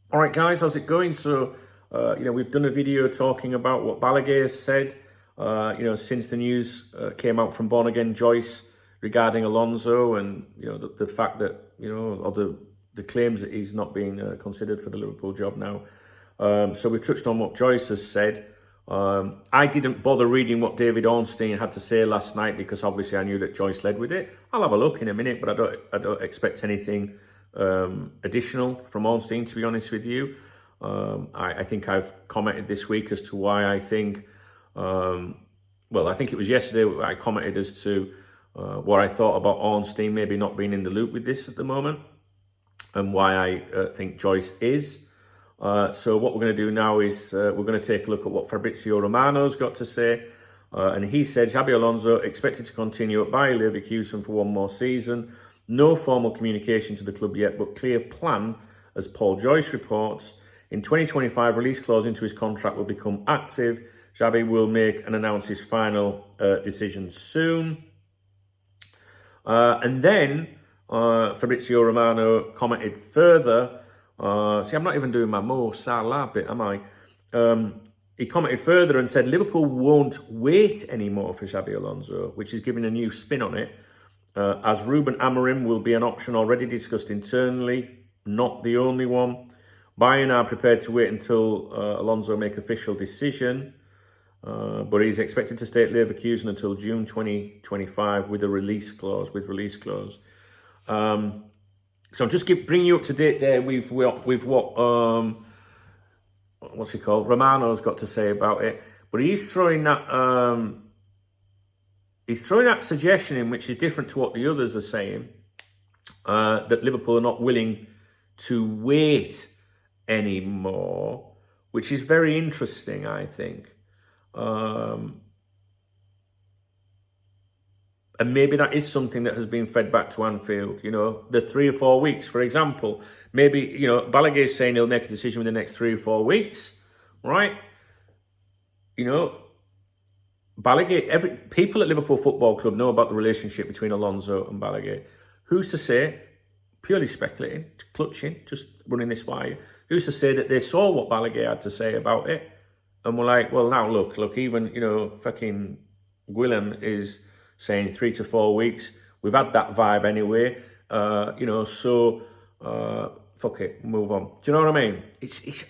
All right, guys, how's it going? So, we've done a video talking about what Balaguer has said, since the news came out from Born Again Joyce regarding Alonso and, the fact that, or the claims that he's not being considered for the Liverpool job now. So we've touched on what Joyce has said. I didn't bother reading what David Ornstein had to say last night because obviously I knew that Joyce led with it. I'll have a look in a minute, but I don't expect anything additional from Ornstein, to be honest with you. I think I've commented this week as to why I think, I think it was yesterday I commented as to what I thought about Ornstein maybe not being in the loop with this at the moment and why I think Joyce is. So what we're going to do now is we're going to take a look at what Fabrizio Romano's got to say. And he said, Xabi Alonso expected to continue at Bayer Leverkusen for one more season. No formal communication to the club yet, but clear plan, as Paul Joyce reports. In 2025, release clause into his contract will become active. Xabi will make and announce his final decision soon. And then Fabrizio Romano commented further. I'm not even doing my Mo Salah bit, am I? He commented further and said Liverpool won't wait anymore for Xabi Alonso, which is giving a new spin on it. As Ruben Amorim will be an option already discussed internally, not the only one. Bayern are prepared to wait until Alonso make official decision, but he's expected to stay at Leverkusen until June 2025 with a release clause. So I'm just bringing you up to date there with what what's he called? Romano's got to say about it, but he's throwing that. He's throwing that suggestion in, which is different to what the others are saying, that Liverpool are not willing to wait anymore, which is very interesting, I think. And maybe that is something that has been fed back to Anfield, the 3 or 4 weeks, for example. Maybe, Balaguer is saying he'll make a decision within the next 3 or 4 weeks, right? Balaguer, people at Liverpool Football Club know about the relationship between Alonso and Balaguer. Who's to say, purely speculating, clutching, just running this by, who's to say that they saw what Balaguer had to say about it and were like, well, now look, even, fucking Boylan is saying 3 to 4 weeks. We've had that vibe anyway, fuck it, move on. Do you know what I mean?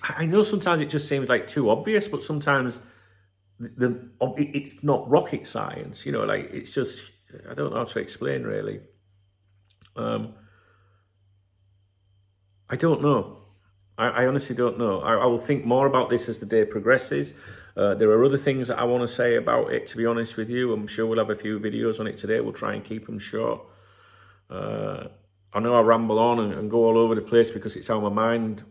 I know sometimes it just seems like too obvious, but sometimes it's not rocket science, it's just, I don't know how to explain really. I don't know. I honestly don't know. I will think more about this as the day progresses. There are other things that I want to say about it, to be honest with you. I'm sure we'll have a few videos on it today. We'll try and keep them short. I know I ramble on and go all over the place because it's how my mind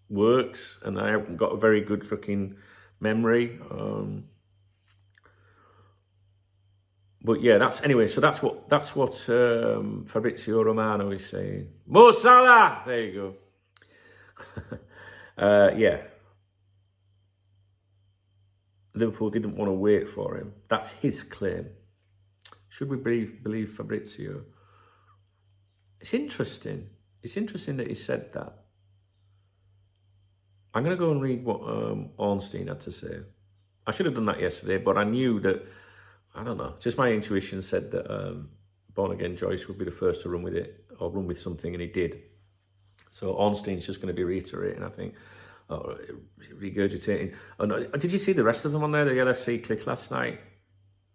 works, and I haven't got a very good fucking memory. But yeah, that's what Fabrizio Romano is saying. Mo Salah! There you go. Yeah. Liverpool didn't want to wait for him. That's his claim. Should we believe Fabrizio? It's interesting. It's interesting that he said that. I'm going to go and read what Ornstein had to say. I should have done that yesterday, but I knew that, I don't know, just my intuition said that Born Again Joyce would be the first to run with it, or run with something, and he did. So Ornstein's just going to be reiterating, I think, regurgitating. Oh, no, did you see the rest of them on there, the LFC click last night?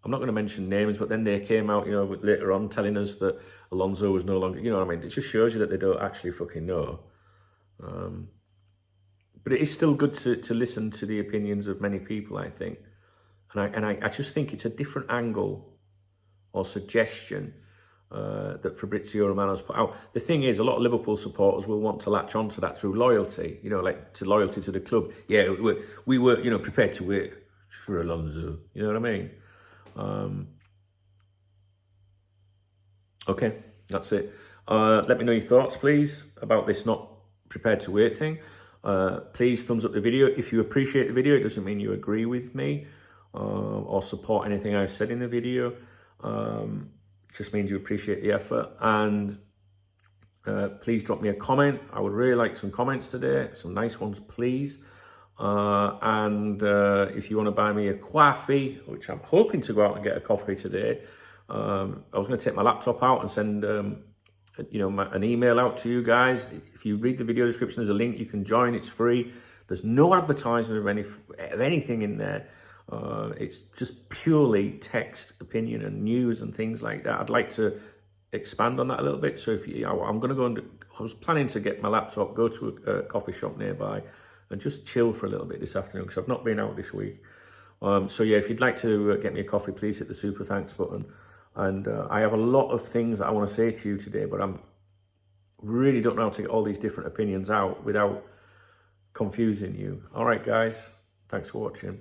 I'm not going to mention names, but then they came out, later on telling us that Alonso was no longer, what I mean? It just shows you that they don't actually fucking know. But it is still good to listen to the opinions of many people, I think. And I just think it's a different angle or suggestion that Fabrizio Romano's put out. The thing is, a lot of Liverpool supporters will want to latch onto that through loyalty, to loyalty to the club. Yeah, we were prepared to wait for Alonso. You know what I mean? Okay, that's it. Let me know your thoughts, please, about this not prepared to wait thing. Please thumbs up the video. If you appreciate the video, it doesn't mean you agree with me or support anything I've said in the video. It just means you appreciate the effort. And please drop me a comment. I would really like some comments today, some nice ones, please. And if you want to buy me a coffee, which I'm hoping to go out and get a coffee today, I was going to take my laptop out and send an email out to you guys. If you read the video description, there's a link. You can join. It's free. There's no advertisement of anything in there. It's just purely text, opinion, and news and things like that. I'd like to expand on that a little bit. So I'm going to go I was planning to get my laptop, go to a coffee shop nearby, and just chill for a little bit this afternoon because I've not been out this week. So yeah, if you'd like to get me a coffee, please hit the super thanks button. And I have a lot of things that I want to say to you today, but I'm really don't know how to get all these different opinions out without confusing you. All right, guys, thanks for watching.